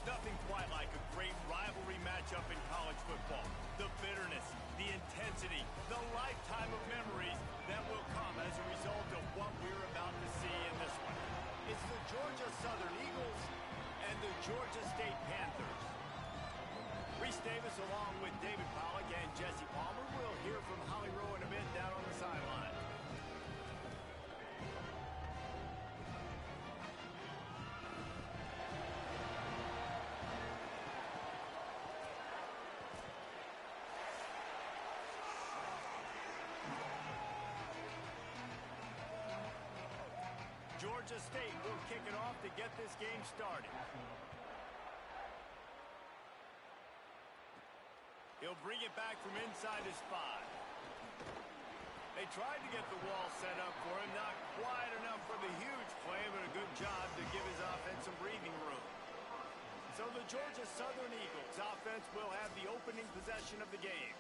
Nothing quite like a great rivalry matchup in college football. The bitterness, the intensity, the lifetime of memories that will come as a result of what we're about to see in this one. It's the Georgia Southern Eagles and the Georgia State Panthers. Reese Davis along with David Pollack and Jesse Palmer. We'll hear from Holly Rowe in a bit down on the sideline. Georgia State will kick it off to get this game started. He'll bring it back from inside his 5. They tried to get the wall set up for him. Not quite enough for the huge play, but a good job to give his offense some breathing room. So the Georgia Southern Eagles offense will have the opening possession of the game.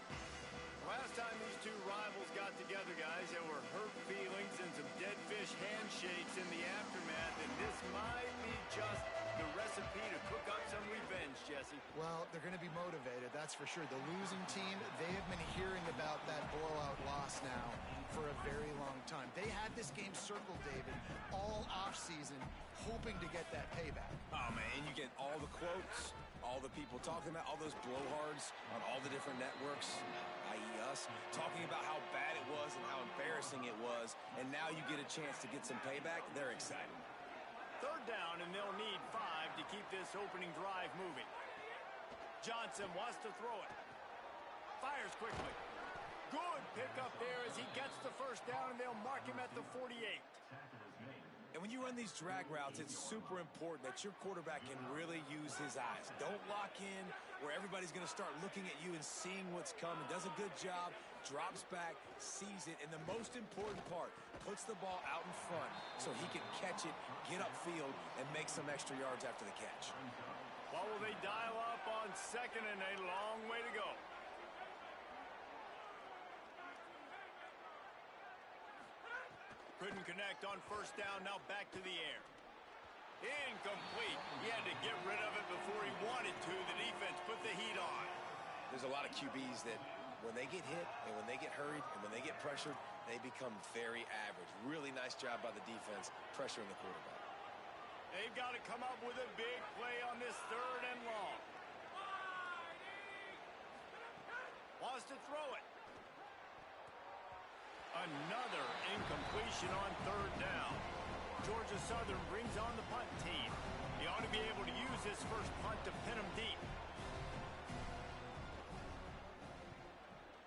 Last time these two rivals got together, guys, there were hurt feelings and some dead fish handshakes in the aftermath, and this might be just the recipe to cook up some revenge, Jesse. Well, they're going to be motivated, that's for sure. The losing team, they have been hearing about that blowout loss now for a very long time. They had this game circled, David, all offseason, hoping to get that payback. Oh, man, and you get all the quotes, all the people talking about, all those blowhards on all the different networks, i.e. us, talking about how bad it was and how embarrassing it was, and now you get a chance to get some payback. They're excited. Third down, and they'll need 5 to keep this opening drive moving. Johnson wants to throw it. Fires quickly. Good pickup there as he gets the first down, and they'll mark him at the 48. And when you run these drag routes, it's super important that your quarterback can really use his eyes. Don't lock in where everybody's going to start looking at you and seeing what's coming. Does a good job, drops back, sees it, and the most important part, puts the ball out in front so he can catch it, get upfield, and make some extra yards after the catch. What will they dial up on second, and a long way to go? Couldn't connect on first down, now back to the air. Incomplete. He had to get rid of it before he wanted to. The defense put the heat on. There's a lot of QBs that when they get hit and when they get hurried and when they get pressured, they become very average. Really nice job by the defense pressuring the quarterback. They've got to come up with a big play on this third and long. Wants to throw it. Another incompletion on third down. Georgia Southern brings on the punt team. He ought to be able to use this first punt to pin him deep.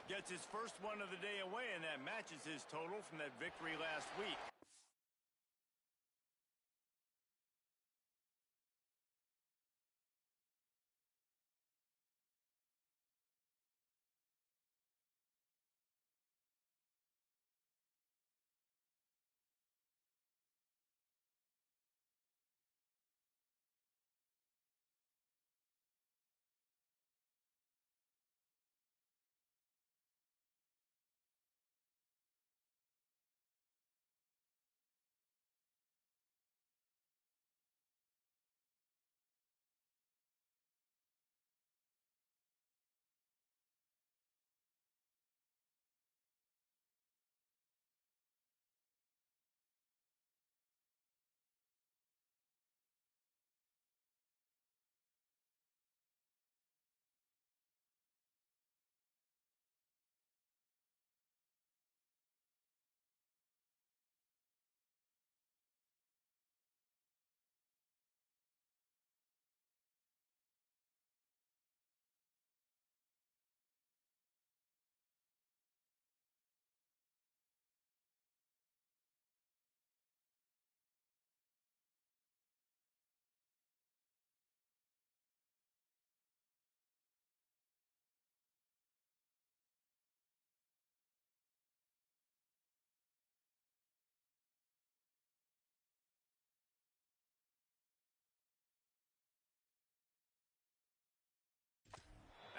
Gets his first one of the day away, and that matches his total from that victory last week.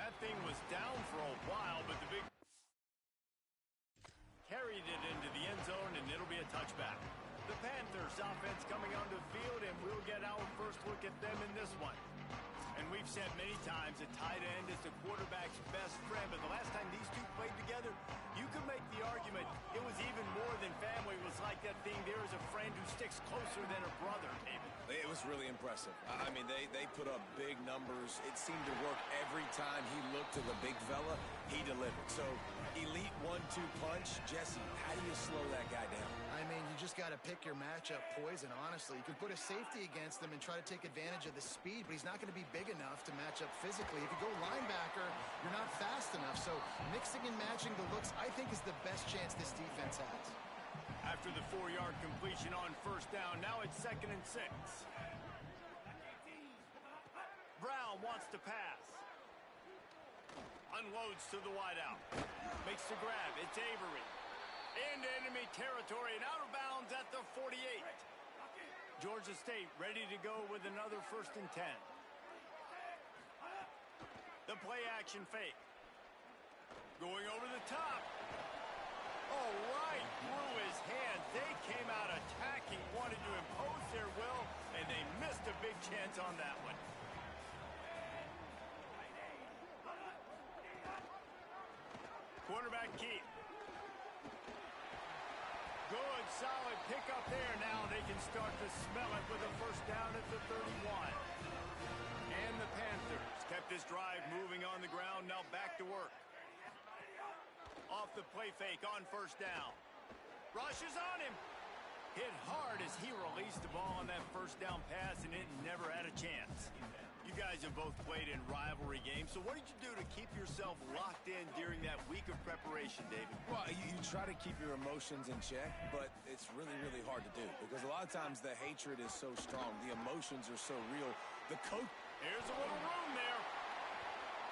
That thing was down for a while, but the big carried it into the end zone, and it'll be a touchback. The Panthers offense coming onto the field, and we'll get our first look at them in this one. And we've said many times a tight end is the quarterback's best friend, but the last time these two played together, you could make the argument it was even more than family. It was like that thing, there is a friend who sticks closer than a brother, David. It was really impressive. I mean, they put up big numbers. It seemed to work every time he looked to the big fella. He delivered. So, elite 1-2 punch. Jesse, how do you slow that guy down? I mean, you just got to pick your matchup poison, honestly. You can put a safety against him and try to take advantage of the speed, but he's not going to be big enough to match up physically. If you go linebacker, you're not fast enough. So mixing and matching the looks, I think, is the best chance this defense has. After the 4-yard completion on first down, now it's 2nd and 6. Brown wants to pass. Unloads to the wideout. Makes the grab. It's Avery. Into enemy territory and out of bounds at the 48. Georgia State ready to go with another 1st and 10. The play action fake. Going over the top. Oh, right through his hands. They came out attacking, wanted to impose their will, and they missed a big chance on that one. Quarterback keep. Good, solid pickup there. Now they can start to smell it with a 1st down at the 31. And the Panthers kept this drive moving on the ground. Now back to work. Off the play fake on 1st down. Rushes on him. Hit hard as he released the ball on that 1st down pass, and it never had a chance. You guys have both played in rivalry games, so what did you do to keep yourself locked in during that week of preparation, David? Well, you try to keep your emotions in check, but it's really, really hard to do because a lot of times the hatred is so strong. The emotions are so real. The coach... Here's a little room there.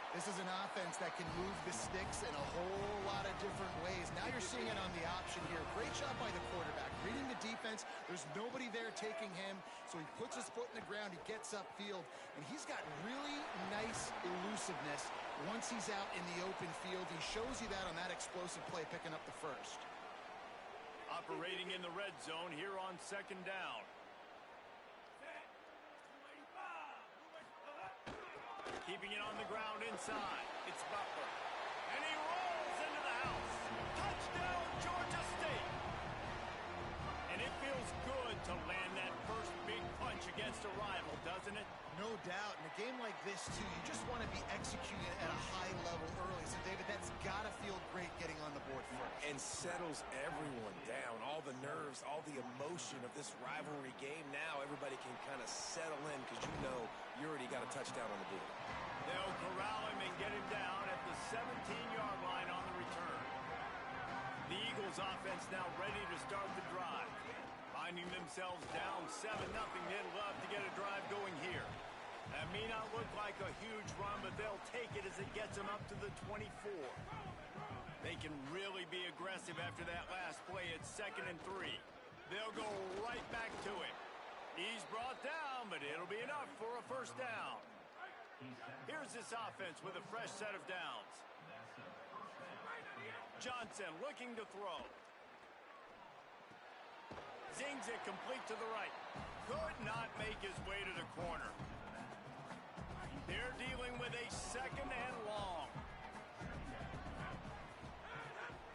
This is an offense that can move the sticks in a whole lot of different ways. Now you're seeing it on the option here. Great job by the quarterback. Reading the defense. There's nobody there taking him. So he puts his foot in the ground. He gets upfield. And he's got really nice elusiveness once he's out in the open field. He shows you that on that explosive play, picking up the 1st. Operating in the red zone here on 2nd down. Keeping it on the ground inside. It's Butler. And he rolls into the house. Touchdown, Georgia State. And it feels good to land that first big punch against a rival, doesn't it? No doubt. In a game like this, too, you just want to be executing at a high level early. So, David, that's got to feel great getting on the board first. And settles everyone down. All the nerves, all the emotion of this rivalry game. Now everybody can kind of settle in because you know you already got a touchdown on the board. They'll corral him and get him down at the 17-yard line on the return. The Eagles offense now ready to start the drive. Finding themselves down 7-0, they'd love to get a drive going here. That may not look like a huge run, but they'll take it as it gets them up to the 24. They can really be aggressive after that last play. It's 2nd and 3. They'll go right back to it. He's brought down, but it'll be enough for a 1st down. Here's this offense with a fresh set of downs. Johnson looking to throw. Zings it complete to the right. Could not make his way to the corner. They're dealing with a 2nd and long.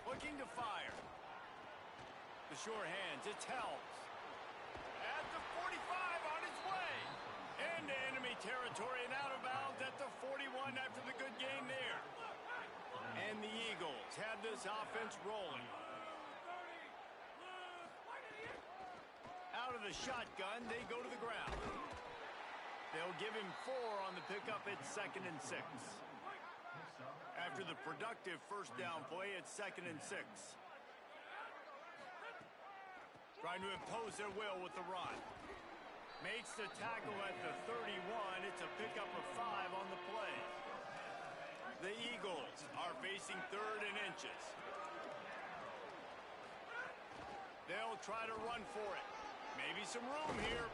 Looking to fire. The sure hands, it's Helms. At the 45 on his way. Into enemy territory and out of bounds at the 41 after the good game there. And the Eagles have this offense rolling. Out of the shotgun, they go to the ground. They'll give him 4 on the pickup at 2nd and 6. After the productive 1st down play, it's 2nd and 6. Trying to impose their will with the run. Makes the tackle at the 31. It's a pickup of 5 on the play. The Eagles are facing 3rd and inches. They'll try to run for it. Maybe some room here.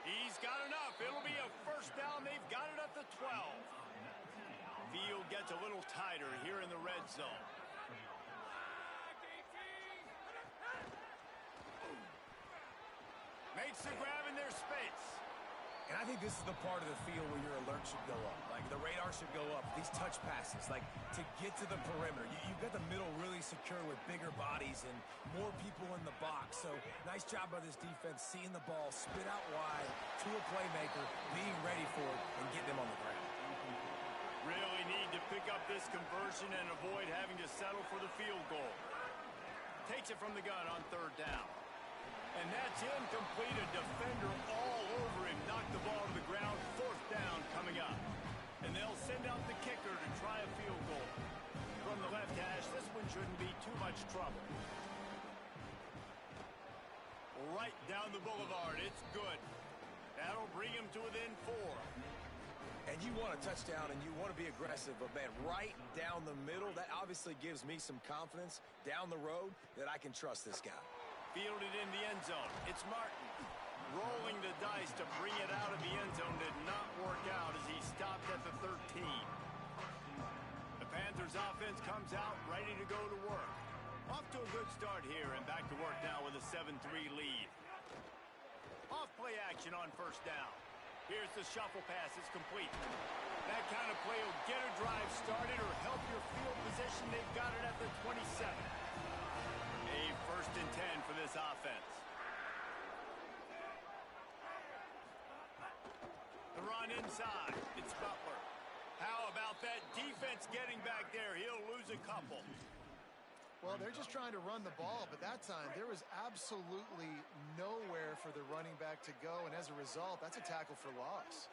He's got enough. It'll be a 1st down. They've got it at the 12. Field gets a little tighter here in the red zone. Makes the grab in their space. And I think this is the part of the field where your alert should go up. Like, the radar should go up. These touch passes, like, to get to the perimeter. You've got the middle really secure with bigger bodies and more people in the box. So, nice job by this defense seeing the ball spit out wide to a playmaker, being ready for it, and getting him on the ground. Really need to pick up this conversion and avoid having to settle for the field goal. Takes it from the gun on third down. And that's incomplete. A defender all over him. Knocked the ball to the ground. Fourth down coming up. And they'll send out the kicker to try a field goal. From the left hash, this one shouldn't be too much trouble. Right down the boulevard. It's good. That'll bring him to within 4. And you want a touchdown and you want to be aggressive, but man, right down the middle, that obviously gives me some confidence down the road that I can trust this guy. Fielded in the end zone. It's Martin. Rolling the dice to bring it out of the end zone did not work out as he stopped at the 13. The Panthers offense comes out ready to go to work. Off to a good start here and back to work now with a 7-3 lead. Off play action on first down. Here's the shuffle pass. It's complete. That kind of play will get a drive started or help your field position. They've got it at the 27. A 1st and 10 for this offense. The run inside. It's Butler. How about that defense getting back there? He'll lose a couple. Well, they're just trying to run the ball, but that time there was absolutely nowhere for the running back to go, and as a result, that's a tackle for loss.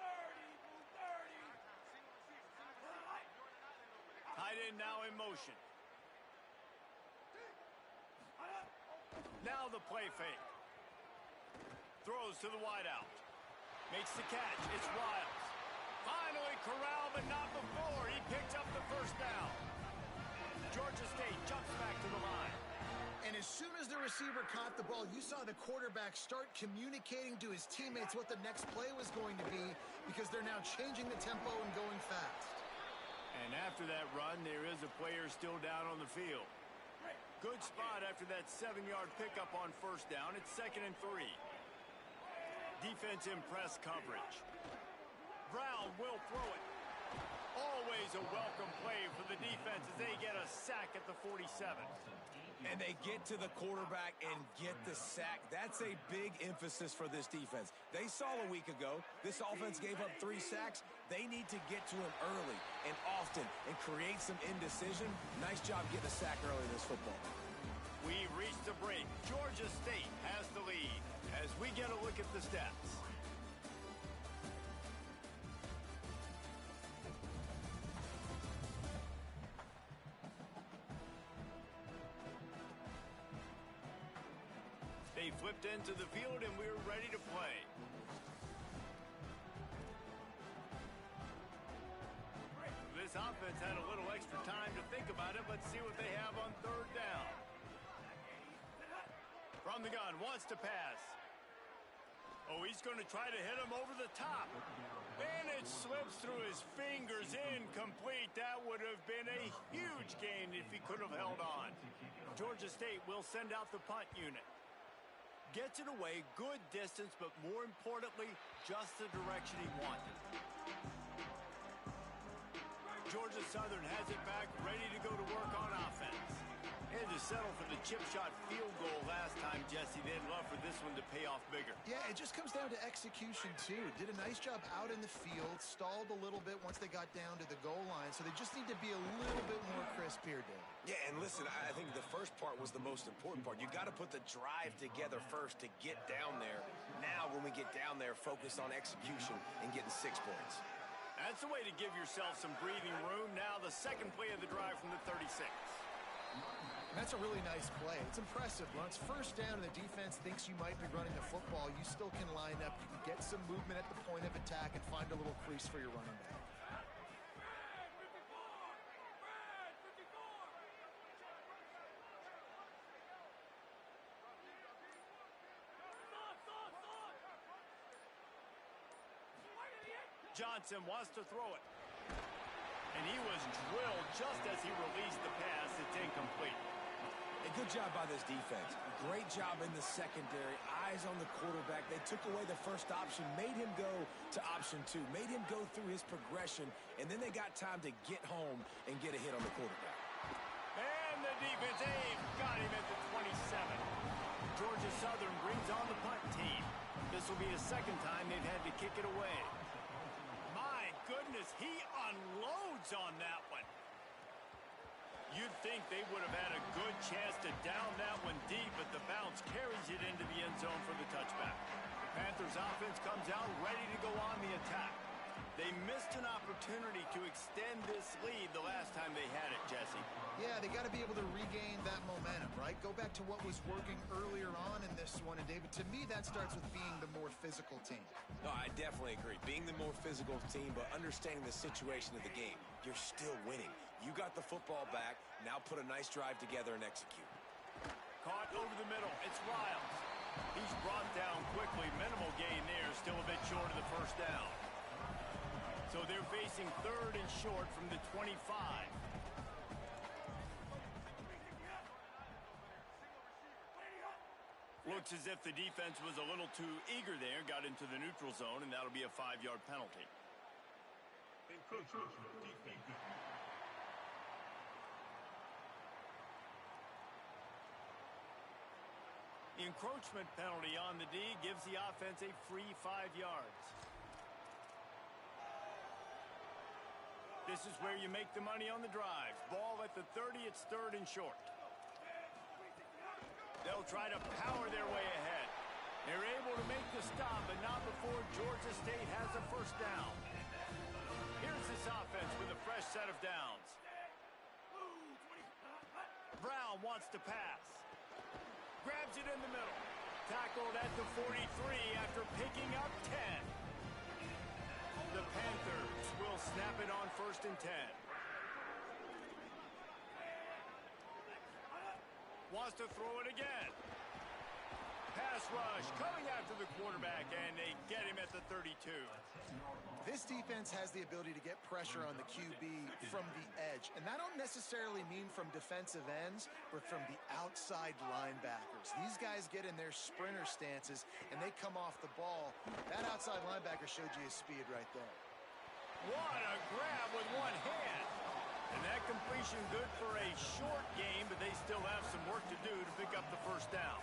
Tight end now in motion. Now the play fake. Throws to the wideout. Makes the catch. It's Riles. Finally corralled, but not before. He picks up the first down. Georgia State jumps back to the line. And as soon as the receiver caught the ball, you saw the quarterback start communicating to his teammates what the next play was going to be because they're now changing the tempo and going fast. And after that run, there is a player still down on the field. Good spot after that 7-yard pickup on first down. It's 2nd and 3. Defense in press coverage. Brown will throw it. Always a welcome play for the defense as they get a sack at the 47. And they get to the quarterback and get the sack. That's a big emphasis for this defense. They saw a week ago this offense gave up 3 sacks. They need to get to him early and often and create some indecision. Nice job getting a sack early in this football. We've reached the break. Georgia State has the lead as we get a look at the stats. They flipped into the field and we're ready to play. This offense had a little extra time to think about it. Let's see what they have on third down. From the gun, wants to pass. Oh, he's going to try to hit him over the top. And it slips through his fingers, incomplete. That would have been a huge gain if he could have held on. Georgia State will send out the punt unit. Gets it away, good distance, but more importantly, just the direction he wanted. Georgia Southern has it back, ready to go to work on offense. Had to settle for the chip shot field goal last time, Jesse. They'd love for this one to pay off bigger. Yeah, it just comes down to execution, too. Did a nice job out in the field, stalled a little bit once they got down to the goal line, so they just need to be a little bit more crisp here, Dave. Yeah, and listen, I think the first part was the most important part. You got to put the drive together first to get down there. Now, when we get down there, focus on execution and getting 6 points. That's the way to give yourself some breathing room. Now the second play of the drive from the 36. That's a really nice play. It's impressive. Once first down and the defense thinks you might be running the football, you still can line up. You can get some movement at the point of attack and find a little crease for your running back. Johnson wants to throw it. And he was drilled just as he released the pass. It's incomplete. A good job by this defense. Great job in the secondary. Eyes on the quarterback. They took away the first option, made him go to option 2, made him go through his progression, and then they got time to get home and get a hit on the quarterback. And the defense got him at the 27. Georgia Southern brings on the punt team. This will be the second time they've had to kick it away. My goodness, he unloads on that one. You'd think they would have had a good chance to down that one deep, but the bounce carries it into the end zone for the touchback. The Panthers offense comes out ready to go on the attack. They missed an opportunity to extend this lead the last time they had it, Jesse. Yeah, they got to be able to regain that momentum, right? Go back to what was working earlier on in this one. And, David, to me, that starts with being the more physical team. No, I definitely agree. Being the more physical team, but understanding the situation of the game. You're still winning. You got the football back. Now put a nice drive together and execute. Caught over the middle. It's Riles. He's brought down quickly. Minimal gain there. Still a bit short of the first down. So they're facing third and short from the 25. Looks as if the defense was a little too eager there, got into the neutral zone, and that'll be a 5-yard penalty. The encroachment penalty on the D gives the offense a free 5 yards. This is where you make the money on the drives. Ball at the 30, it's third and short. They'll try to power their way ahead. They're able to make the stop, but not before Georgia State has a first down. Here's this offense with a fresh set of downs. Brown wants to pass. Grabs it in the middle. Tackled at the 43 after picking up 10. The Panthers will snap it on first and 10. Wants to throw it again. Pass rush coming after the quarterback, and they get him at the 32. This defense has the ability to get pressure on the QB from the edge. And that don't necessarily mean from defensive ends, but from the outside linebackers. These guys get in their sprinter stances, and they come off the ball. That outside linebacker showed you his speed right there. What a grab with one hand. And that completion good for a short game, but they still have some work to do to pick up the first down.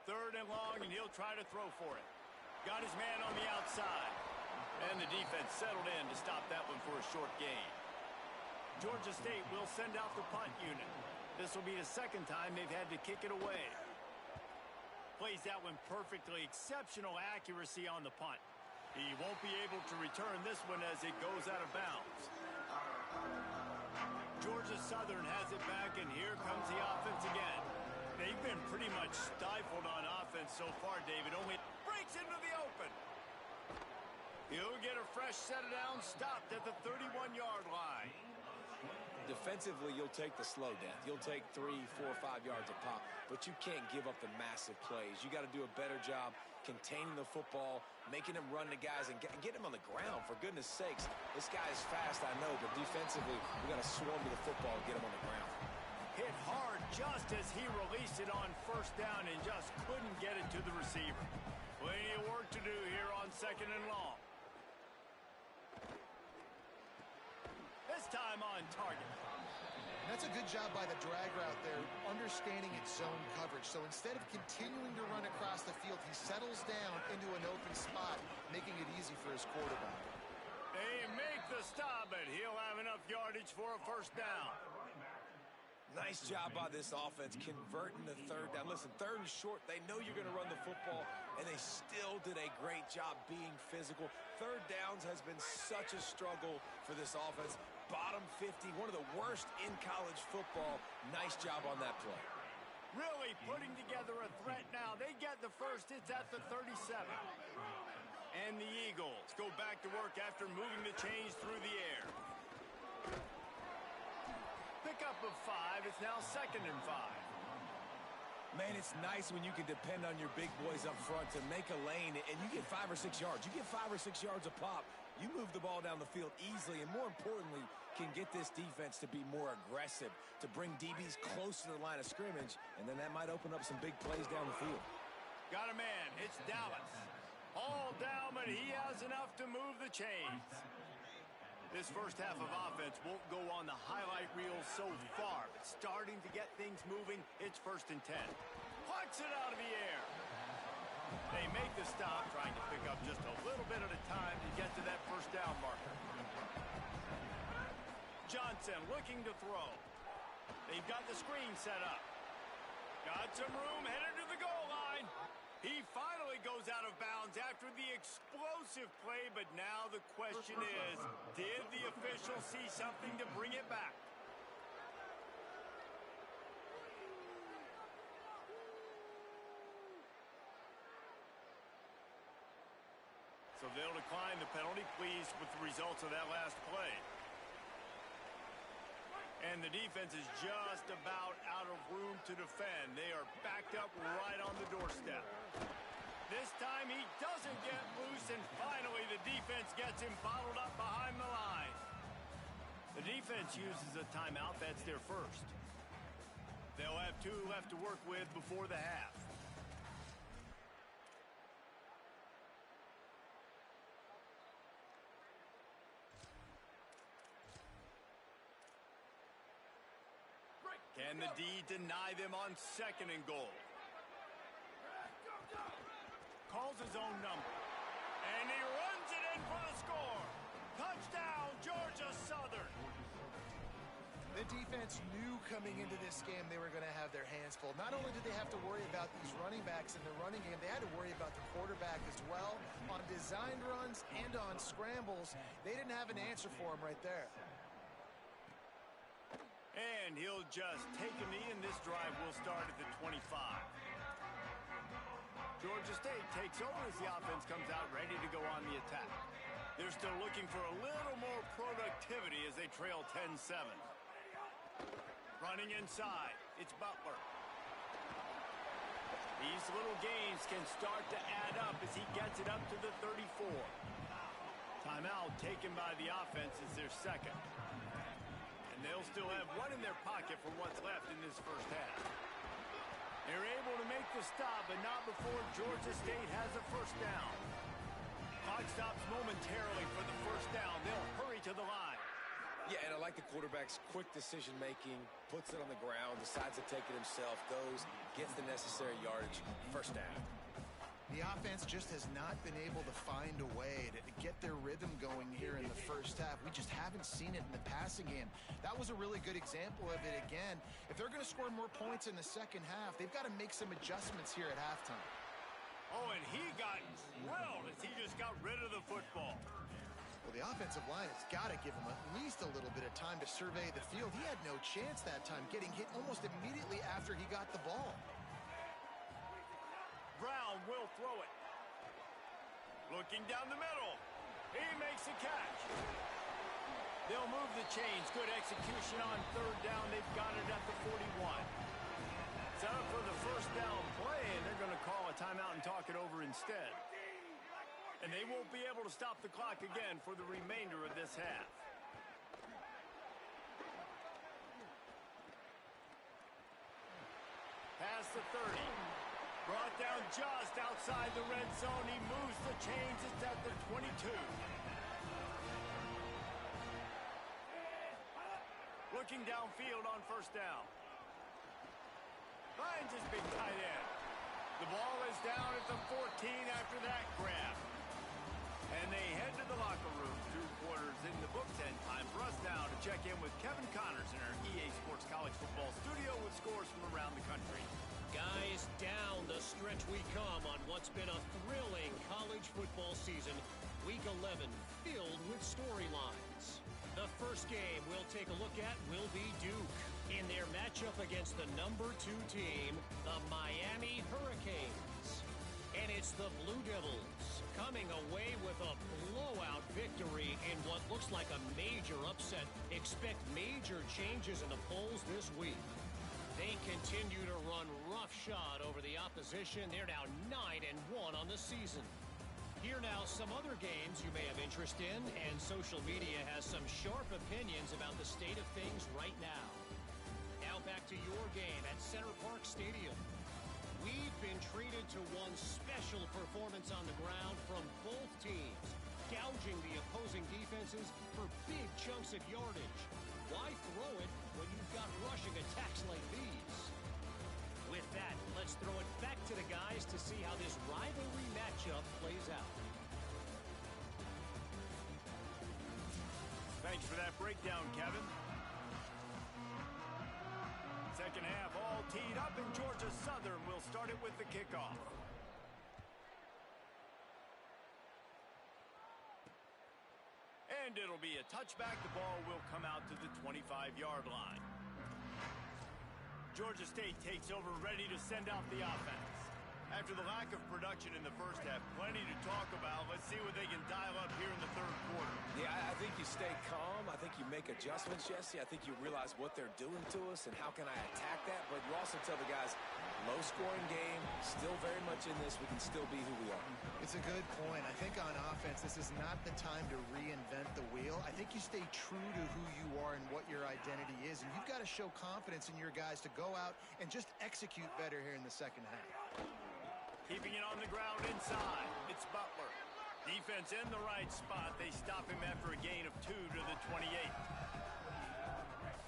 Third and long, and he'll try to throw for it. Got his man on the outside. And the defense settled in to stop that one for a short gain. Georgia State will send out the punt unit. This will be the second time they've had to kick it away. Plays that one perfectly. Exceptional accuracy on the punt. He won't be able to return this one as it goes out of bounds. Georgia Southern has it back, and here comes the offense again. They've been pretty much stifled on offense so far, David. Only breaks into the open. He'll get a fresh set of downs, stopped at the 31-yard line. Defensively, you'll take the slow down. You'll take 3, 4, 5 yards a pop, but you can't give up the massive plays. You got to do a better job containing the football, making him run the guys, and get him on the ground. For goodness sakes, this guy is fast, I know, but defensively, we got to swarm to the football and get him on the ground. Hit hard just as he released it on first down and just couldn't get it to the receiver. Plenty of work to do here on second and long. This time on target. That's a good job by the drag route there, understanding its zone coverage. So instead of continuing to run across the field, he settles down into an open spot, making it easy for his quarterback. They make the stop, but he'll have enough yardage for a first down. Nice job by this offense converting the third down. Listen, third and short, they know you're going to run the football, and they still did a great job being physical. Third downs has been such a struggle for this offense. Bottom 50, one of the worst in college football. Nice job on that play. Really putting together a threat now. They get the first. It's at the 37. And the Eagles go back to work after moving the chains through the air. Pickup of 5. It's now second and 5. Man, it's nice when you can depend on your big boys up front to make a lane, and you get 5 or 6 yards. You get 5 or 6 yards a pop. You move the ball down the field easily, and more importantly, can get this defense to be more aggressive, to bring DBs close to the line of scrimmage, and then that might open up some big plays down the field. Got a man. It's Dallas. All down, but he has enough to move the chains. This first half of offense won't go on the highlight reel so far, but starting to get things moving, it's 1st and 10. Plucks it out of the air. They make the stop, trying to pick up just a little bit at a time to get to that first down marker. Johnson looking to throw. They've got the screen set up. Got some room, headed to the goal line. He finally goes out of bounds after the explosive play, but now the question is, did the official see something to bring it back? So they'll decline the penalty, pleased with the results of that last play. And the defense is just about out of room to defend. They are backed up right on the doorstep. This time he doesn't get loose, and finally the defense gets him bottled up behind the line. The defense uses a timeout. That's their first. They'll have 2 left to work with before the half. Can the D deny them on 2nd and goal? Calls his own number. And he runs it in for the score. Touchdown, Georgia Southern. The defense knew coming into this game they were going to have their hands full. Not only did they have to worry about these running backs in the running game, they had to worry about the quarterback as well. On designed runs and on scrambles, they didn't have an answer for him right there. And he'll just take a knee, and this drive will start at the 25. Georgia State takes over as the offense comes out ready to go on the attack. They're still looking for a little more productivity as they trail 10-7. Running inside, it's Butler. These little gains can start to add up as he gets it up to the 34. Timeout taken by the offense is their second. They'll still have 1 in their pocket for what's left in this first half. They're able to make the stop, but not before Georgia State has a first down. Clock stops momentarily for the first down. They'll hurry to the line. Yeah, and I like the quarterback's quick decision-making, puts it on the ground, decides to take it himself, goes, gets the necessary yardage, first down. The offense just has not been able to find a way to get their rhythm going here in the first half. We just haven't seen it in the passing game. That was a really good example of it again. If they're going to score more points in the second half, they've got to make some adjustments here at halftime. Oh, and he got drilled as he just got rid of the football. Well, the offensive line has got to give him at least a little bit of time to survey the field. He had no chance that time, getting hit almost immediately after he got the ball. Brown will throw it. Looking down the middle. He makes a catch. They'll move the chains. Good execution on 3rd down. They've got it at the 41. Set up for the first down play, and they're going to call a timeout and talk it over instead. And they won't be able to stop the clock again for the remainder of this half. Past the 30. Brought down just outside the red zone. He moves the chains. It's at the 22. Looking downfield on first down. Finds his big tight end. The ball is down at the 14 after that grab. And they head to the locker room. 2 quarters in the books, and time for us now to check in with Kevin Connors in our EA Sports College Football studio with scores from around the country. Guys, down the stretch we come on what's been a thrilling college football season. Week 11 filled with storylines. The first game we'll take a look at will be Duke in their matchup against the number 2 team, the Miami Hurricanes. And it's the Blue Devils coming away with a blowout victory in what looks like a major upset. Expect major changes in the polls this week. They continue to run roughshod over the opposition. They're now 9-1 on the season. Here now, some other games you may have interest in, and social media has some sharp opinions about the state of things right now. Now back to your game at Center Parc Stadium. We've been treated to one special performance on the ground from both teams, gouging the opposing defenses for big chunks of yardage. Why throw it when you've got rushing attacks like these? With that, let's throw it back to the guys to see how this rivalry matchup plays out. Thanks for that breakdown, Kevin. Second half all teed up, and Georgia Southern will start it with the kickoff. And it'll be a touchback. The ball will come out to the 25-yard line. Georgia State takes over, ready to send out the offense. After the lack of production in the first half, plenty to talk about. Let's see what they can dial up here in the third quarter. Yeah, I think you stay calm. I think you make adjustments, Jesse. I think you realize what they're doing to us and how can I attack that. But you also tell the guys, low-scoring game, still very much in this. We can still be who we are. It's a good point. I think on offense, this is not the time to reinvent the wheel. I think you stay true to who you are and what your identity is. And you've got to show confidence in your guys to go out and just execute better here in the second half. Keeping it on the ground inside. It's Butler. Defense in the right spot. They stop him after a gain of 2 to the 28.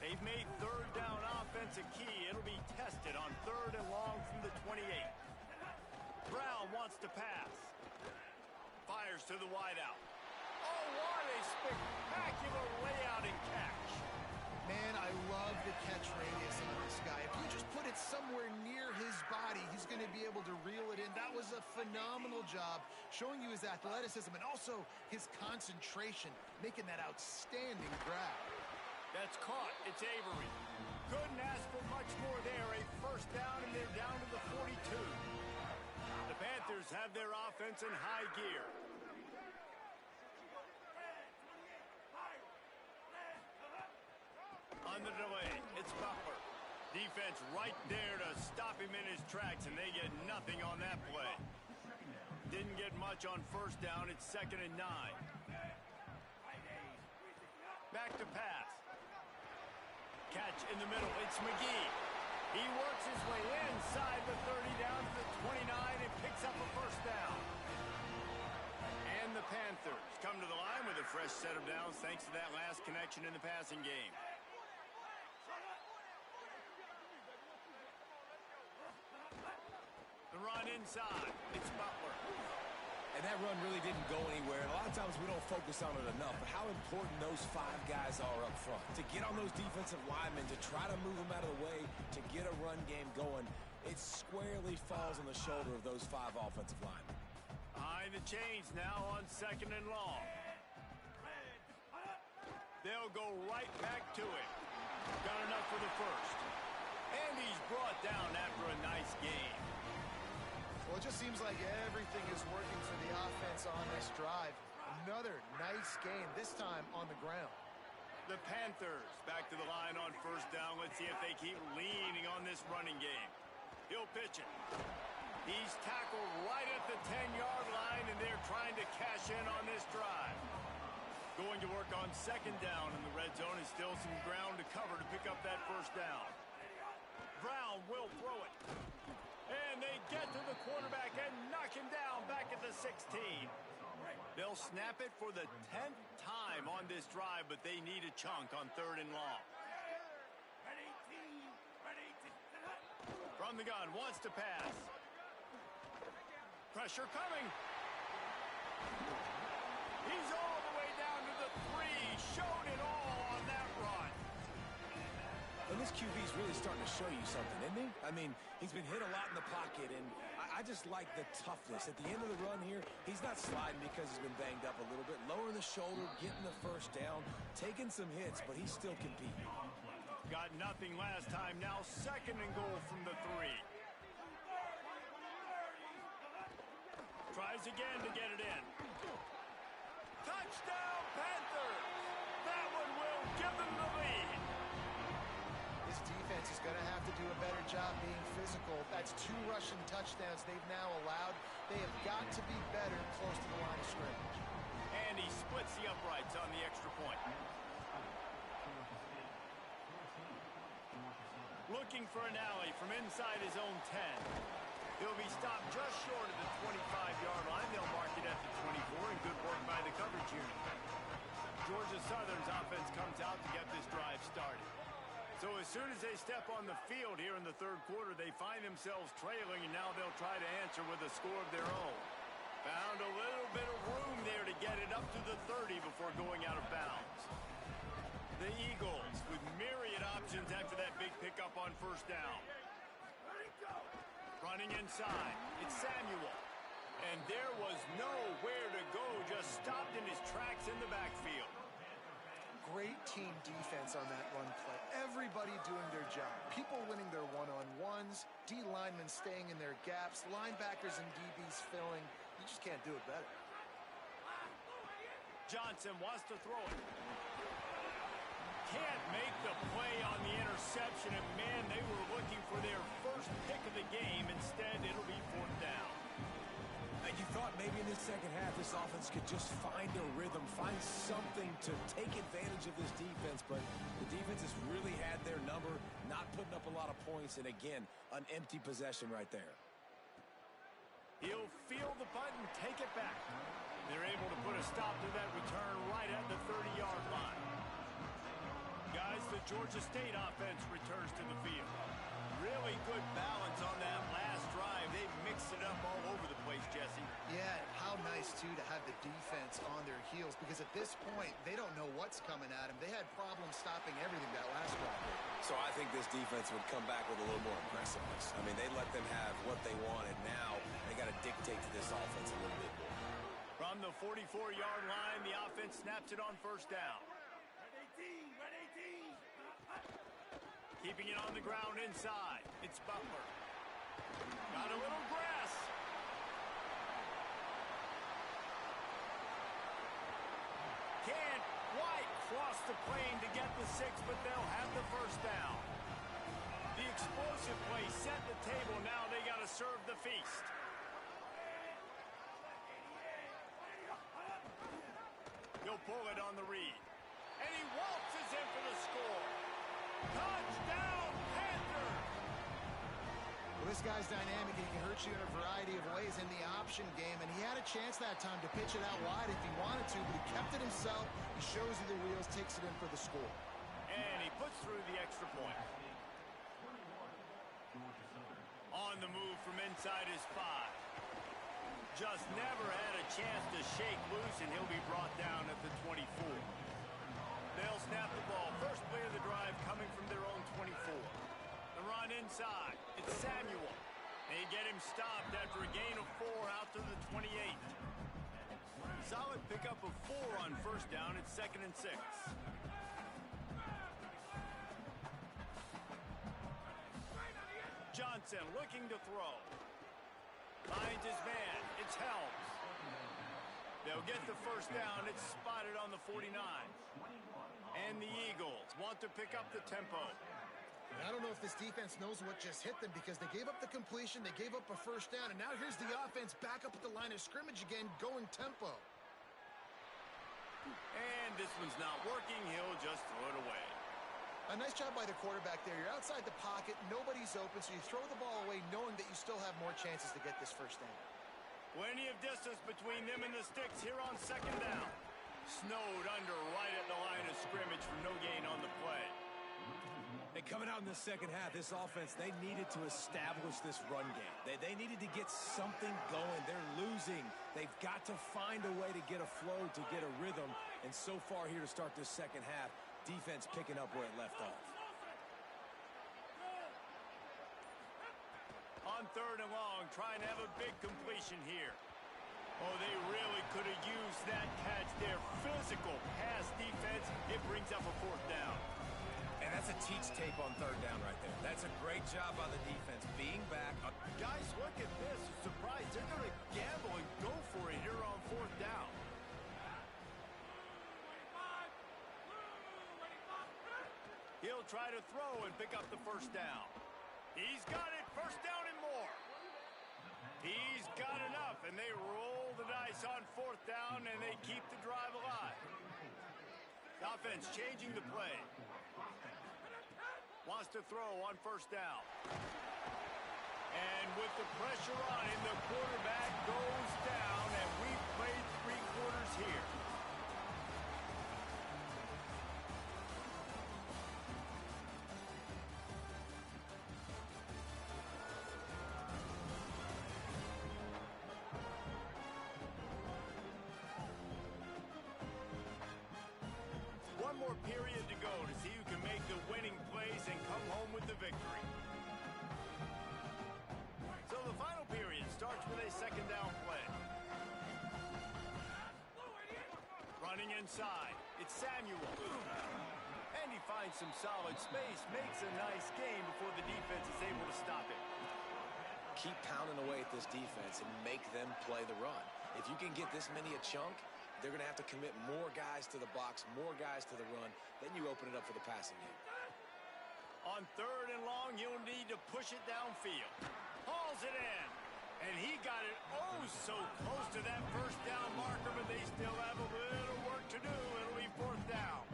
They've made third down offense a key. It'll be tested on third and long from the 28. Brown wants to pass. Fires to the wideout. Oh, what a spectacular layout and catch. Man, I love the catch radius on this guy. If you just put it somewhere near his body, he's going to be able to reel it in. That was a phenomenal job, showing you his athleticism and also his concentration, making that outstanding grab. That's caught. It's Avery. Couldn't ask for much more there. A first down, and they're down to the 42. The Panthers have their offense in high gear. On the delay, it's Butler. Defense right there to stop him in his tracks, and they get nothing on that play. Didn't get much on first down. It's 2nd and 9. Back to pass. Catch in the middle. It's McGee. He works his way inside the 30 down to the 29 and picks up a first down. And the Panthers come to the line with a fresh set of downs thanks to that last connection in the passing game. The run inside. It's Butler. And that run really didn't go anywhere. And a lot of times we don't focus on it enough. But how important those 5 guys are up front. To get on those defensive linemen, to try to move them out of the way, to get a run game going, it squarely falls on the shoulder of those 5 offensive linemen. Behind the chains now on 2nd and long. They'll go right back to it. Got enough for the first. And he's brought down after a nice game. Well, it just seems like everything is working for the offense on this drive. Another nice game, this time on the ground. The Panthers back to the line on first down. Let's see if they keep leaning on this running game. He'll pitch it. He's tackled right at the 10-yard line, and they're trying to cash in on this drive. Going to work on 2nd down in the red zone, and still some ground to cover to pick up that first down. Brown will throw it. And they get to the quarterback and knock him down back at the 16. They'll snap it for the 10th time on this drive, but they need a chunk on 3rd and long. From the gun, wants to pass. Pressure coming. He's all the way down to the 3. Showed it all on that run. And this QB's really starting to show you something, isn't he? I mean, he's been hit a lot in the pocket, and I just like the toughness. At the end of the run here, he's not sliding because he's been banged up a little bit. Lowering the shoulder, getting the first down, taking some hits, but he's still competing. Got nothing last time. Now 2nd and goal from the 3. Tries again to get it in. Touchdown, Panthers! That one will give them the lead. This defense is going to have to do do a better job being physical. That's 2 rushing touchdowns they've now allowed. They have got to be better close to the line of scrimmage. And he splits the uprights on the extra point. Looking for an alley from inside his own 10. He'll be stopped just short of the 25-yard line. They'll mark it at the 24, and good work by the coverage unit. Georgia Southern's offense comes out to get this drive started. So as soon as they step on the field here in the third quarter, they find themselves trailing, and now they'll try to answer with a score of their own. Found a little bit of room there to get it up to the 30 before going out of bounds. The Eagles with myriad options after that big pickup on first down. Running inside, it's Samuel. And there was nowhere to go, just stopped in his tracks in the backfield. Great team defense on that run play. Everybody doing their job. People winning their one-on-ones, D linemen staying in their gaps, linebackers and DBs filling. You just can't do it better. Johnson wants to throw it. Can't make the play on the interception, and man, they were looking for their first pick of the game. Instead, it'll be 4th down. You thought maybe in this second half this offense could just find a rhythm, find something to take advantage of this defense, but the defense has really had their number, not putting up a lot of points, and again, an empty possession right there. He'll field the punt and take it back. They're able to put a stop to that return right at the 30-yard line. Guys, the Georgia State offense returns to the field. Really good balance on that last drive. They mixed it up all over the place, Jesse. Yeah, how nice, too, to have the defense on their heels, because at this point, they don't know what's coming at them. They had problems stopping everything that last drive. So I think this defense would come back with a little more aggressiveness. I mean, they let them have what they wanted. Now they got to dictate to this offense a little bit more. From the 44-yard line, the offense snaps it on first down. Keeping it on the ground inside. It's Butler. Got a little grass. Can't quite cross the plane to get the 6, but they'll have the first down. The explosive play set the table. Now they got to serve the feast. He'll pull it on the read. And he waltzes in for the score. Touchdown, Panthers! Well, this guy's dynamic. He can hurt you in a variety of ways in the option game, and he had a chance that time to pitch it out wide if he wanted to, but he kept it himself. He shows you the wheels, takes it in for the score. And he puts through the extra point. On the move from inside his 5. Just never had a chance to shake loose, and he'll be brought down at the 24. They'll snap the ball. First play of the drive coming from their own 24. The run inside. It's Samuel. They get him stopped after a gain of 4 out to the 28. Solid pickup of 4 on first down. It's 2nd and 6. Johnson looking to throw. Finds his man. It's Helms. They'll get the first down. It's spotted on the 49. And the Eagles want to pick up the tempo. I don't know if this defense knows what just hit them, because they gave up the completion, they gave up a first down, and now here's the offense back up at the line of scrimmage again, going tempo. And this one's not working. He'll just throw it away. A nice job by the quarterback there. You're outside the pocket, nobody's open, so you throw the ball away knowing that you still have more chances to get this first down. Plenty of distance between them and the sticks here on second down. Snowed under right at the line of scrimmage for no gain on the play. And coming out in the second half, this offense, they needed to establish this run game. They needed to get something going. They're losing. They've got to find a way to get a flow, to get a rhythm. And so far here to start this second half, defense picking up where it left off. On 3rd and long, trying to have a big completion here. Oh, they really could have used that catch there. Physical pass defense. It brings up a 4th down. And that's a teach tape on 3rd down right there. That's a great job by the defense, being back. Guys, look at this. I'm surprised. They're going to gamble and go for it here on 4th down. He'll try to throw and pick up the first down. He's got it. First down and more. He's got enough, and they roll the dice on fourth down, and they keep the drive alive. Offense changing the play. Wants to throw on first down. And with the pressure on him, the quarterback goes down, and we've played 3 quarters here. One more period to go to see who can make the winning plays and come home with the victory. So the final period starts with a second down play. Running inside, it's Samuel. And he finds some solid space, makes a nice game before the defense is able to stop it. Keep pounding away at this defense and make them play the run. If you can get this many a chunk, they're going to have to commit more guys to the box, more guys to the run. Then you open it up for the passing game. On third and long, you'll need to push it downfield. Hauls it in. And he got it oh so close to that first down marker, but they still have a little work to do. It'll be fourth down.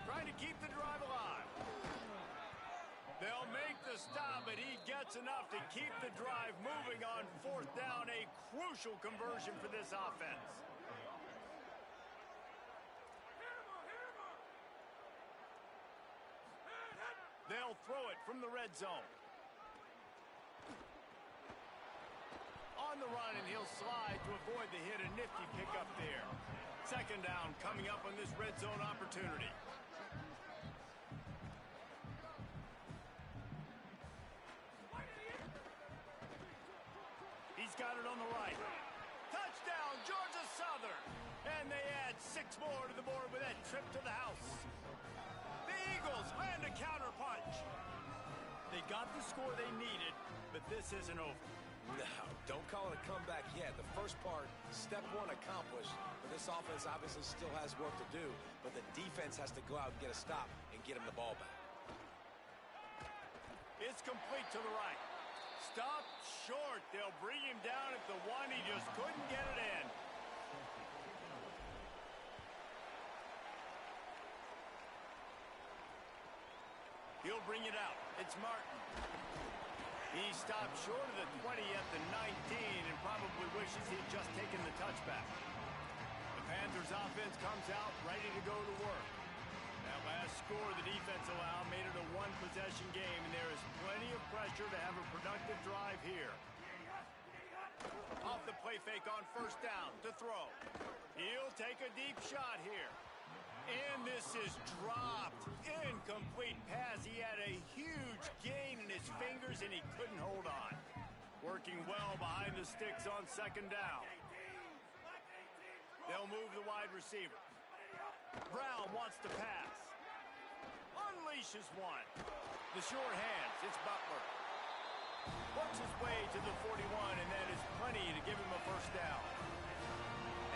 Trying to keep the drive alive. They'll make the stop, but he gets enough to keep the drive moving on fourth down. A crucial conversion for this offense. They'll throw it from the red zone. On the run, and he'll slide to avoid the hit. A nifty pickup there. Second down coming up on this red zone opportunity. He's got it on the right. Touchdown, Georgia Southern. And they add 6 more to the board with that trip to the house. The Eagles land a counterpunch. They got the score they needed, but this isn't over. No, don't call it a comeback yet. The first part, step 1 accomplished. But this offense obviously still has work to do. But the defense has to go out and get a stop and get him the ball back. It's complete to the right. Stopped short. They'll bring him down at the 1. He just couldn't get it in. He'll bring it out. It's Martin. He stopped short of the 20 at the 19 and probably wishes he'd just taken the touchback. The Panthers offense comes out ready to go to work. That last score the defense allowed made it a 1-possession game, and there is plenty of pressure to have a productive drive here. Off the play fake on first down to throw. He'll take a deep shot here. And this is dropped. Incomplete pass. He had a huge gain in his fingers, and he couldn't hold on. Working well behind the sticks on second down. They'll move the wide receiver. Brown wants to pass. Unleashes one. The short hands. It's Butler. Works his way to the 41, and that is plenty to give him a first down.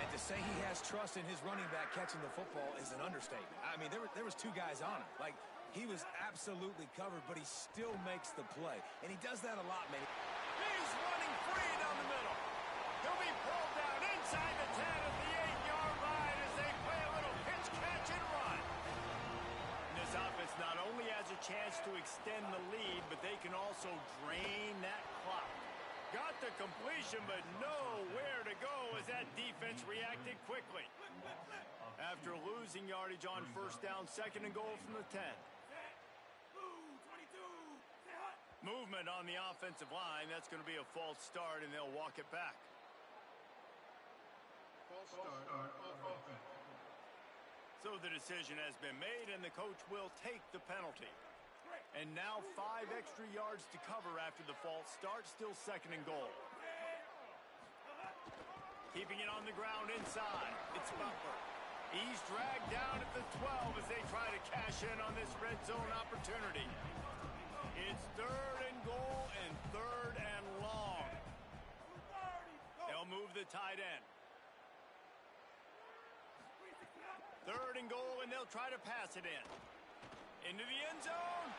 And to say he has trust in his running back catching the football is an understatement. I mean, there was 2 guys on him. Like, he was absolutely covered, but he still makes the play. And he does that a lot, man. He's running free down the middle. He'll be pulled down inside the 10 at the 8-yard line as they play a little pitch, catch, and run. And this offense not only has a chance to extend the lead, but they can also drain that clock. Got the completion, but nowhere to go as that defense reacted quickly. After losing yardage on first down, second and goal from the 10. Movement on the offensive line. That's going to be a false start, and they'll walk it back. False start on offense. So the decision has been made, and the coach will take the penalty. And now 5 extra yards to cover after the false start. Still second and goal. Keeping it on the ground inside. It's Butler. He's dragged down at the 12 as they try to cash in on this red zone opportunity. It's third and goal and third and long. move the tight end. 3rd and goal, and they'll try to pass it in. Into the end zone.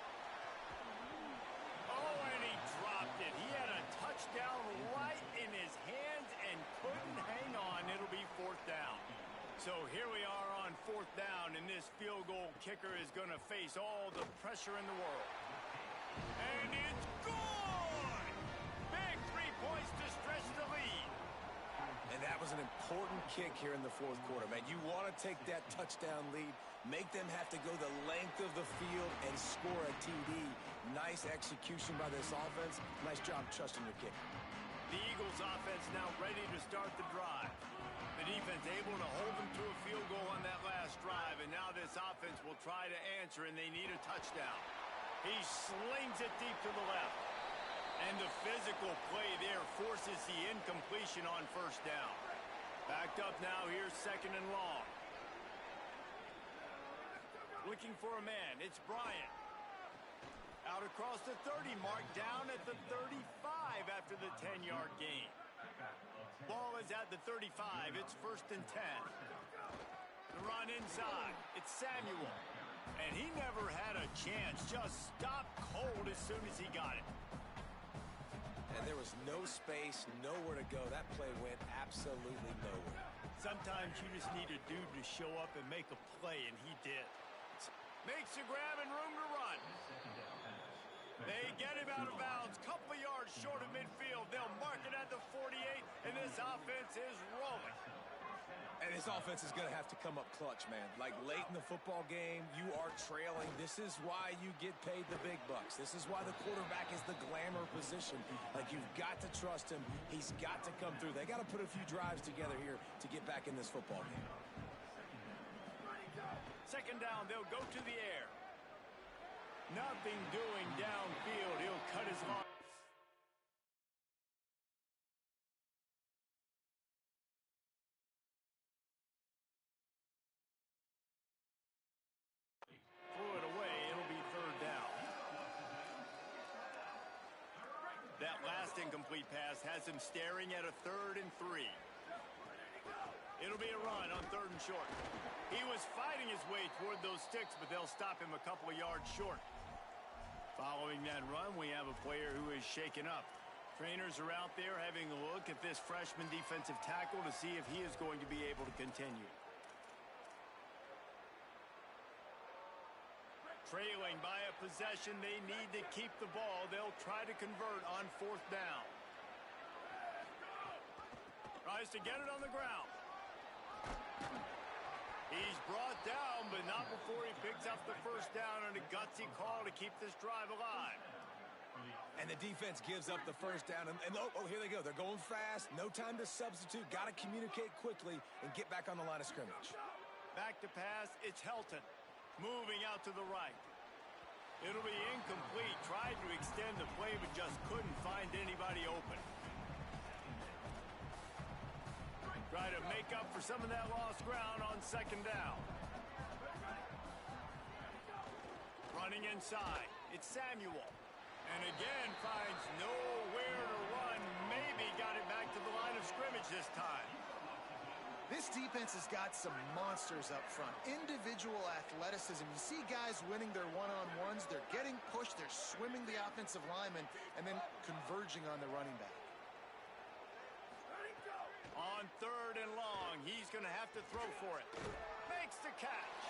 Oh, and he dropped it. He had a touchdown right in his hands and couldn't hang on. It'll be 4th down. So here we are on 4th down, and this field goal kicker is going to face all the pressure in the world. And it's good! Big 3 points to stretch the lead. And that was an important kick here in the 4th quarter, man. You want to take that touchdown lead, make them have to go the length of the field and score a TD. Nice execution by this offense. Nice job trusting your kicker. The Eagles offense now ready to start the drive. The defense able to hold them to a field goal on that last drive, and now this offense will try to answer, and they need a touchdown. He slings it deep to the left. And the physical play there forces the incompletion on 1st down. Backed up now, here's 2nd and long. Looking for a man, it's Bryant. Out across the 30 mark, down at the 35 after the 10-yard gain. Ball is at the 35, it's 1st and 10. The run inside, it's Samuel. And he never had a chance, just stopped cold as soon as he got it. And there was no space, nowhere to go. That play went absolutely nowhere. Sometimes you just need a dude to show up and make a play, and he did. Makes the grab and room to run. They get him out of bounds, couple of yards short of midfield. They'll mark it at the 48, and this offense is rolling. And this offense is going to have to come up clutch, man. Like late in the football game, you are trailing. This is why you get paid the big bucks. This is why the quarterback is the glamour position. Like, you've got to trust him. He's got to come through. They got to put a few drives together here to get back in this football game. 2nd down, they'll go to the air. Nothing doing downfield. He'll cut his line. Threw it away. It'll be 3rd down. That last incomplete pass has him staring at a 3rd and 3. It'll be a run on 3rd and short. He was fighting his way toward those sticks, but they'll stop him a couple of yards short. Following that run, we have a player who is shaken up. Trainers are out there having a look at this freshman defensive tackle to see if he is going to be able to continue. Trailing by a possession, they need to keep the ball. They'll try to convert on 4th down. Tries to get it on the ground. He's brought down, but not before he picks up the 1st down on a gutsy call to keep this drive alive. And the defense gives up the 1st down. And oh, here they go. They're going fast. No time to substitute. Got to communicate quickly and get back on the line of scrimmage. Back to pass. It's Helton. Moving out to the right. It'll be incomplete. Tried to extend the play, but just couldn't find anybody open. Try to make up for some of that lost ground on 2nd down. Running inside. It's Samuel. And again finds nowhere to run. Maybe got it back to the line of scrimmage this time. This defense has got some monsters up front. Individual athleticism. You see guys winning their one-on-ones. They're getting pushed. They're swimming the offensive lineman and then converging on the running back. On 3rd and long, he's going to have to throw for it. Makes the catch.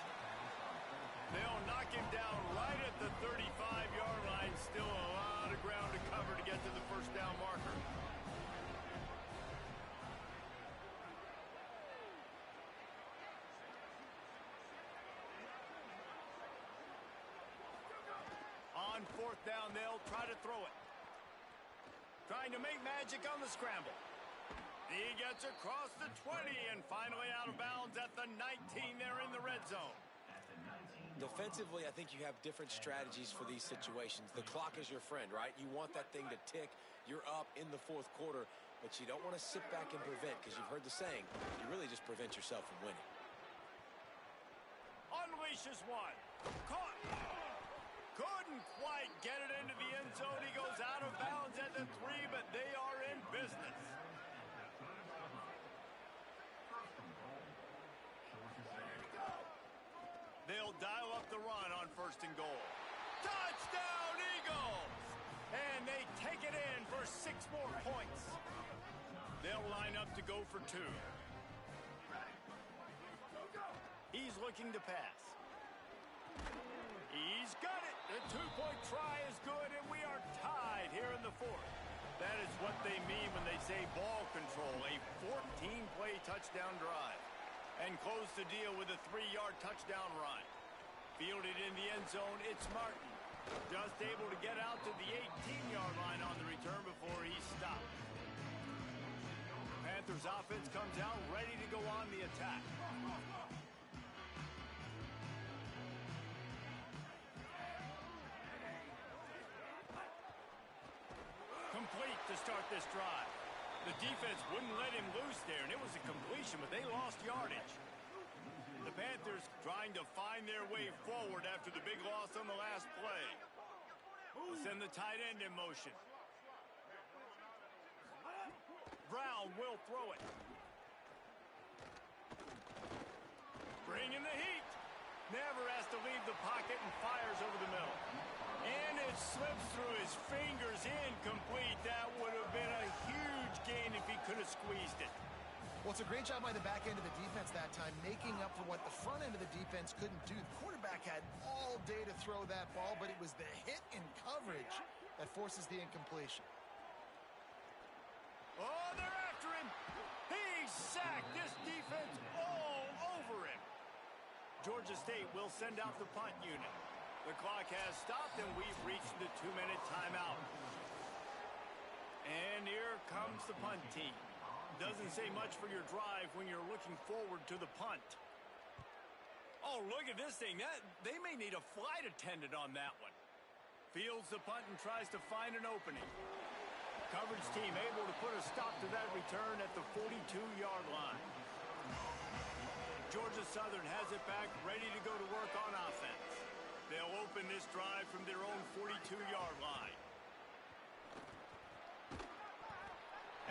They'll knock him down right at the 35-yard line. Still a lot of ground to cover to get to the 1st down marker. On 4th down, they'll try to throw it. Trying to make magic on the scramble. He gets across the 20 and finally out of bounds at the 19. They're in the red zone. Defensively, I think you have different strategies for these situations. The clock is your friend, right? You want that thing to tick. You're up in the 4th quarter, but you don't want to sit back and prevent, because you've heard the saying, you really just prevent yourself from winning. Unleashes one. Caught. Couldn't quite get it into the end zone. He goes out of bounds at the 3, but they are in business. They'll dial up the run on 1st and goal. Touchdown, Eagles! And they take it in for 6 more points. They'll line up to go for 2. He's looking to pass. He's got it. The 2-point try is good, and we are tied here in the 4th. That is what they mean when they say ball control, a 14-play touchdown drive. And close the deal with a 3-yard touchdown run. Fielded in the end zone, it's Martin. Just able to get out to the 18-yard line on the return before he stopped. Panthers offense comes out ready to go on the attack. Complete to start this drive. The defense wouldn't let him loose there, and it was a completion, but they lost yardage. The Panthers trying to find their way forward after the big loss on the last play. We'll send the tight end in motion. Brown will throw it. Bring in the heat. Never has to leave the pocket and fires over the middle. And it slips through his fingers, incomplete. That would have been a huge gain if he could have squeezed it. Well, it's a great job by the back end of the defense that time, making up for what the front end of the defense couldn't do. The quarterback had all day to throw that ball, but it was the hit in coverage that forces the incompletion. Oh, they're after him. He's sacked. This defense all over him. Georgia State will send out the punt unit. The clock has stopped, and we've reached the 2-minute timeout. And here comes the punt team. Doesn't say much for your drive when you're looking forward to the punt. Oh, look at this thing. They may need a flight attendant on that one. Fields the punt and tries to find an opening. Coverage team able to put a stop to that return at the 42-yard line. Georgia Southern has it back, ready to go to work on offense. They'll open this drive from their own 42-yard line.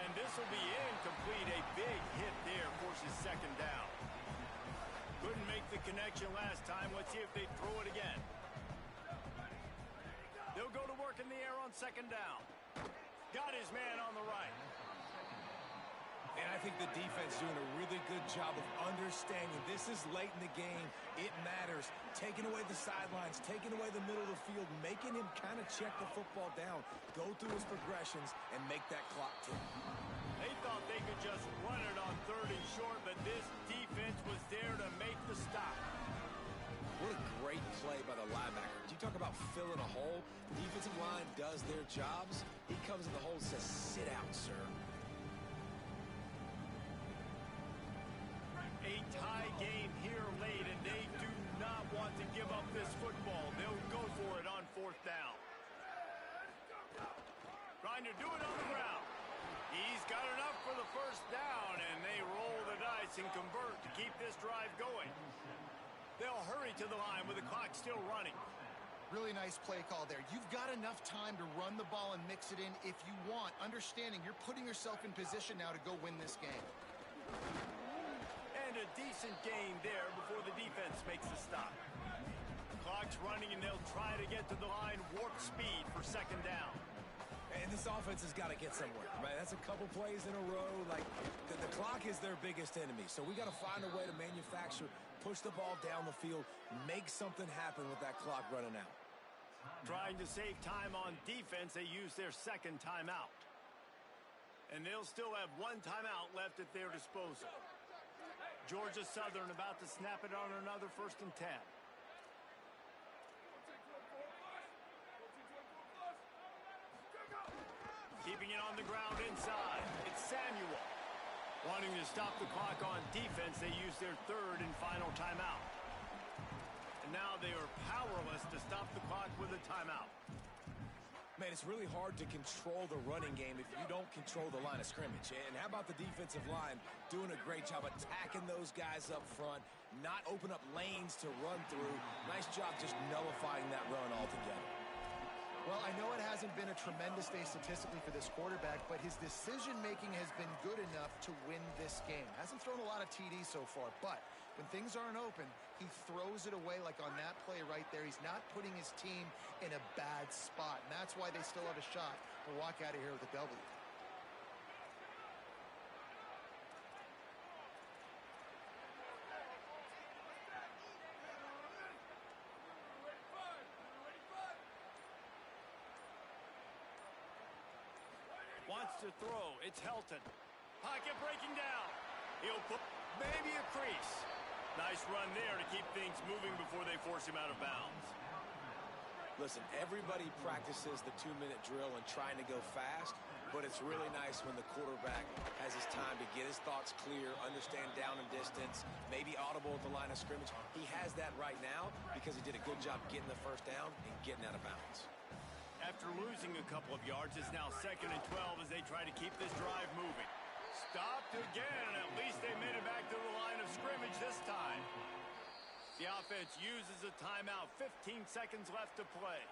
And this will be incomplete. A big hit there forces 2nd down. Couldn't make the connection last time. Let's see if they throw it again. They'll go to work in the air on 2nd down. Got his man on the right. And I think the defense doing a really good job of understanding this is late in the game. It matters. Taking away the sidelines, taking away the middle of the field, making him kind of check the football down, go through his progressions, and make that clock tick. They thought they could just run it on 3rd and short, but this defense was there to make the stop. What a great play by the linebacker. You talk about filling a hole. The defensive line does their jobs. He comes in the hole and says, sit out, sir. A tie game here late, and they do not want to give up this football. They'll go for it on 4th down. Trying to do it on the ground. He's got enough for the 1st down, and they roll the dice and convert to keep this drive going. They'll hurry to the line with the clock still running. Really nice play call there. You've got enough time to run the ball and mix it in if you want, understanding you're putting yourself in position now to go win this game. And a decent gain there before the defense makes the stop. Clock's running, and they'll try to get to the line, warp speed for 2nd down. And this offense has got to get somewhere, right? That's a couple plays in a row. Like, the clock is their biggest enemy. So we got to find a way to manufacture, push the ball down the field, make something happen with that clock running out. Trying to save time on defense, they use their 2nd timeout. And they'll still have 1 timeout left at their disposal. Georgia Southern about to snap it on another 1st and 10. Keeping it on the ground inside. It's Samuel. Wanting to stop the clock on defense, they use their 3rd and final timeout. And now they are powerless to stop the clock with a timeout. Man, it's really hard to control the running game if you don't control the line of scrimmage. And how about the defensive line doing a great job attacking those guys up front, not open up lanes to run through. Nice job just nullifying that run altogether. Well, I know it has hasn't been a tremendous day statistically for this quarterback, but his decision-making has been good enough to win this game. Hasn't thrown a lot of TDs so far, but when things aren't open, he throws it away like on that play right there. He's not putting his team in a bad spot, and that's why they still have a shot to walk out of here with a W. Wants to throw. It's Helton. Pocket breaking down. He'll put maybe a crease. Nice run there to keep things moving before they force him out of bounds. Listen, everybody practices the 2-minute drill and trying to go fast, but it's really nice when the quarterback has his time to get his thoughts clear, understand down and distance, maybe audible at the line of scrimmage. He has that right now because he did a good job getting the first down and getting out of bounds. After losing a couple of yards, it's now 2nd and 12 as they try to keep this drive moving. Stopped again, and at least they made it back to the line of scrimmage this time. The offense uses a timeout. 15 seconds left to play.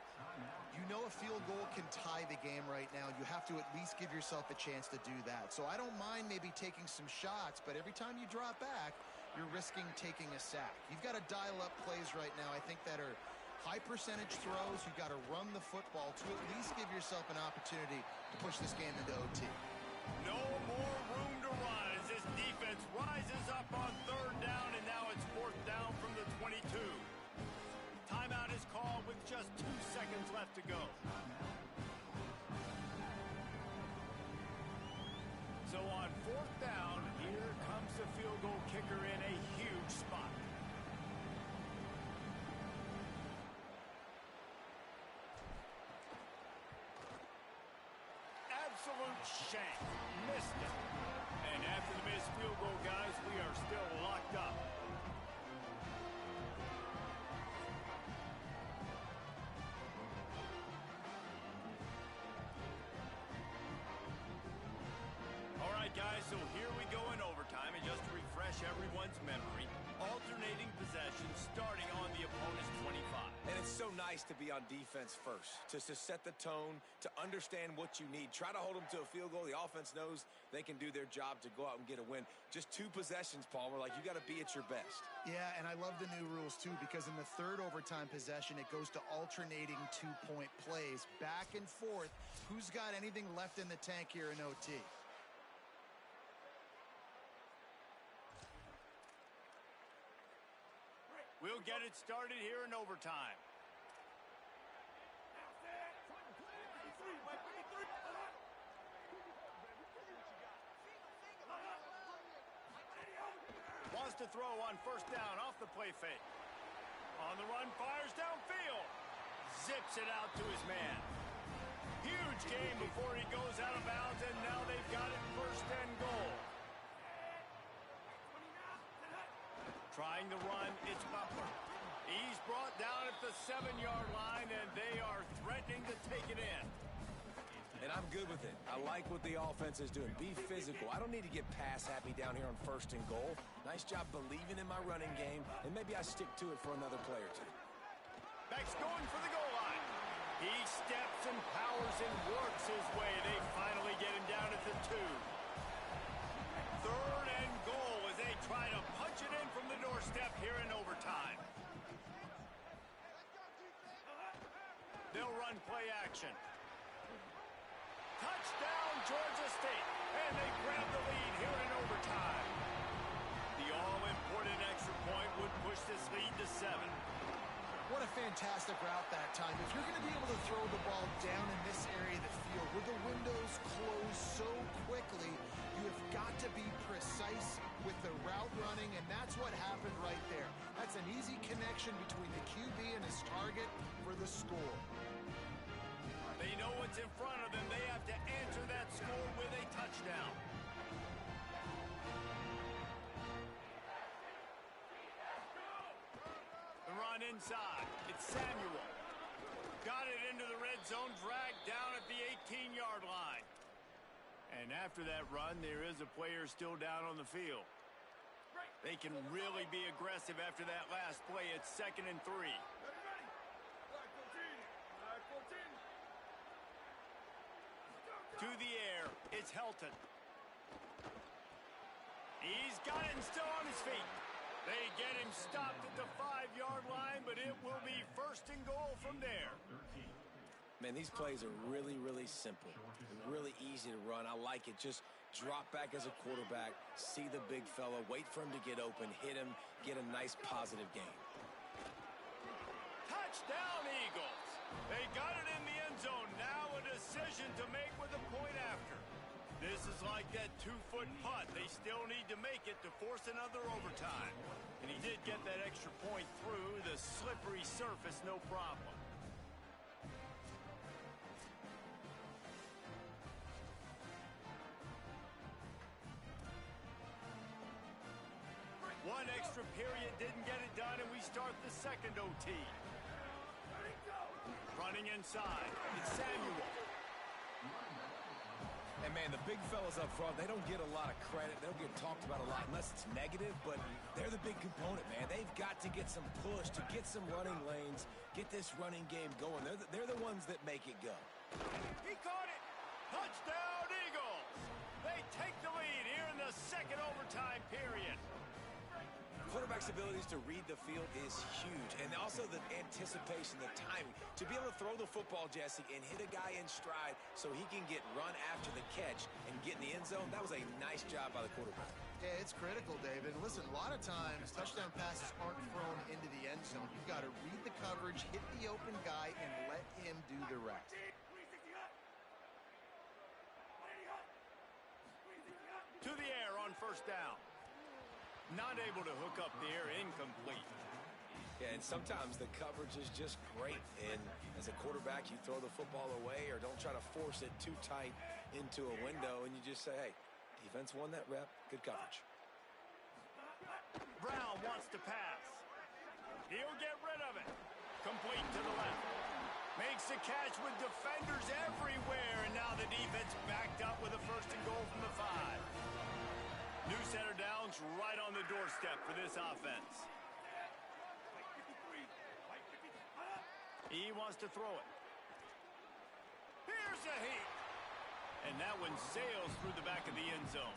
You know a field goal can tie the game right now. You have to at least give yourself a chance to do that. So I don't mind maybe taking some shots, but every time you drop back, you're risking taking a sack. You've got to dial up plays right now, I think, that are high percentage throws. You've got to run the football to at least give yourself an opportunity to push this game into OT. No more room to run as this defense rises up on 3rd down, and now it's 4th down from the 22. Timeout is called with just 2 seconds left to go. So on 4th down, here comes the field goal kicker in a huge spot. Absolute shank. Missed it. And after the missed field goal, guys, we are still locked up. All right, guys, so here we go in overtime. And just to refresh everyone's memory, alternating possessions starting on the opponent's 25. And it's so nice to be on defense first, to set the tone, to understand what you need. Try to hold them to a field goal. The offense knows they can do their job to go out and get a win. Just 2 possessions, Paul. We're like, you got to be at your best. Yeah, and I love the new rules, too, because in the 3rd overtime possession, it goes to alternating 2-point plays, back and forth. Who's got anything left in the tank here in OT? We'll get it started here in overtime. Wants to throw on 1st down off the play fake. On the run, fires downfield. Zips it out to his man. Huge game before he goes out of bounds, and now they've got it 1st and goal. Trying to run, it's Butler. He's brought down at the 7-yard line, and they are threatening to take it in. And I'm good with it. I like what the offense is doing. Be physical. I don't need to get pass happy down here on 1st and goal. Nice job believing in my running game, and maybe I stick to it for another play or 2. Beck's going for the goal line. He steps and powers and works his way. They finally get him down at the 2. 3rd and goal as they try to punch it in from the doorstep here in overtime. They'll run play action. Touchdown, Georgia State. And they grab the lead here in overtime. The all-important extra point would push this lead to 7. What a fantastic route that time. If you're going to be able to throw the ball down in this area of the field where the windows close so quickly, you have got to be precise with the route running, and that's what happened right there. That's an easy connection between the QB and his target for the score. They know what's in front of them. They have to answer that score with a touchdown. The run inside. It's Samuel. Got it into the red zone, dragged down at the 18-yard line. And after that run, there is a player still down on the field. They can really be aggressive after that last play. It's 2nd and 3. To the air, it's Helton. He's got it and still on his feet. They get him stopped at the 5-yard line, but it will be first and goal from there. Man, these plays are really, really simple. Really easy to run. I like it. Just drop back as a quarterback, see the big fella, wait for him to get open, hit him, get a nice positive gain. Touchdown, Eagles. They got it in the end zone. Now a decision to make with a point after. This is like that 2-foot putt. They still need to make it to force another overtime. And he did get that extra point through the slippery surface, no problem. One extra period didn't get it done, and we start the second OT. Running inside, it's Samuel. And, man, the big fellas up front, they don't get a lot of credit. They don't get talked about a lot unless it's negative, but they're the big component, man. They've got to get some push, to get some running lanes, get this running game going. They're the ones that make it go. He caught it. Touchdown, Eagles. They take the lead here in the second overtime period. Quarterback's abilities to read the field is huge, and also the anticipation, the timing. To be able to throw the football, Jesse, and hit a guy in stride so he can get run after the catch and get in the end zone, that was a nice job by the quarterback. Yeah, it's critical, David. Listen, a lot of times touchdown passes aren't thrown into the end zone. You've got to read the coverage, hit the open guy, and let him do the rest. To the air on first down. Not able to hook up the air, incomplete. Yeah, and sometimes the coverage is just great. And as a quarterback, you throw the football away or don't try to force it too tight into a window, and you just say, hey, defense won that rep. Good coverage. Brown wants to pass. He'll get rid of it. Complete to the left. Makes the catch with defenders everywhere, and now the defense backed up with a first and goal from the 5. New center downs right on the doorstep for this offense. He wants to throw it. Here's a heat. And that one sails through the back of the end zone.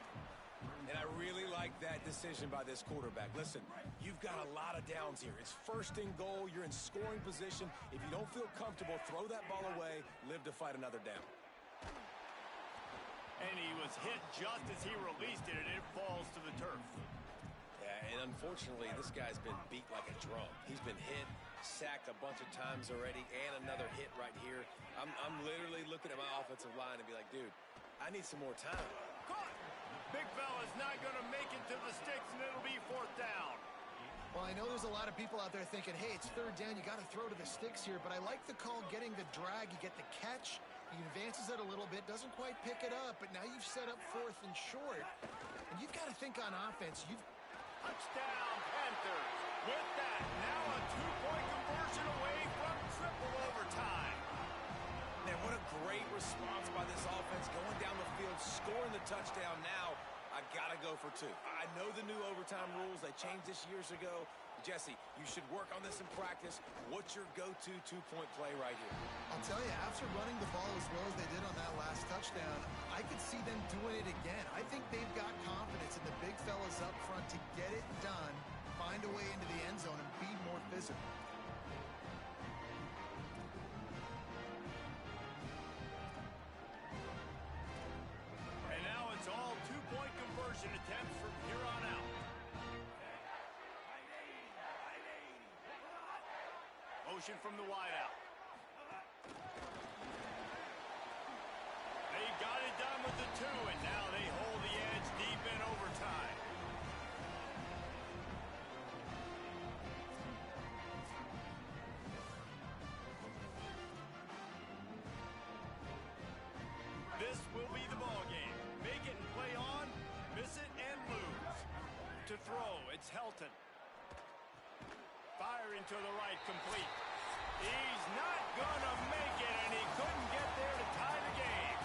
And I really like that decision by this quarterback. Listen, you've got a lot of downs here. It's first and goal. You're in scoring position. If you don't feel comfortable, throw that ball away. Live to fight another down. And he was hit just as he released it, and it falls to the turf. Yeah, and unfortunately, this guy's been beat like a drum. He's been hit, sacked a bunch of times already, and another hit right here. I'm literally looking at my offensive line and be like, dude, I need some more time. Caught! Big fella's not going to make it to the sticks, and it'll be fourth down. Well, I know there's a lot of people out there thinking, hey, it's third down, you got to throw to the sticks here, but I like the call getting the drag. You get the catch. He advances it a little bit, doesn't quite pick it up, but now you've set up fourth and short. And you've got to think on offense. Touchdown, Panthers. With that, now a 2-point conversion away from triple overtime. Man, what a great response by this offense. Going down the field, scoring the touchdown now. I got to go for 2. I know the new overtime rules. They changed this years ago. Jesse, you should work on this in practice. What's your go-to 2-point play right here? I'll tell you, after running the ball as well as they did on that last touchdown, I could see them doing it again. I think they've got confidence in the big fellas up front to get it done, find a way into the end zone, and be more physical. And now it's all 2-point conversion attempts from here on out. Motion from the wideout. They got it done with the 2, and now they hold the edge deep in overtime. This will be the ball game. Make it and play on, miss it and lose. To throw, it's Helton. Firing to the right, complete. He's not gonna make it, and he couldn't get there to tie the game.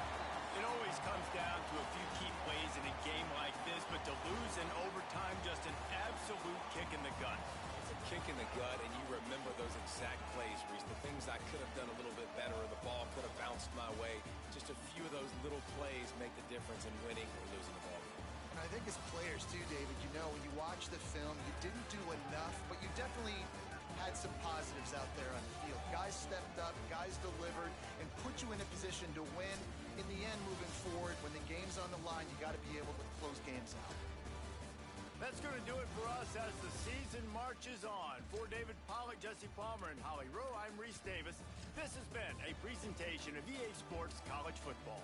It always comes down to a few key plays in a game like this, but to lose in overtime, just an absolute kick in the gut. It's a kick in the gut, and you remember those exact plays, Reese. The things I could have done a little bit better, or the ball could have bounced my way. Just a few of those little little plays make the difference in winning or losing the ball game. And I think as players too, David, you know, when you watch the film, you didn't do enough, but you definitely had some positives out there on the field. Guys stepped up, guys delivered, and put you in a position to win. In the end, moving forward, when the game's on the line, you got to be able to close games out. That's going to do it for us as the season marches on. For David Pollack, Jesse Palmer, and Holly Rowe, I'm Reese Davis. This has been a presentation of EA Sports College Football.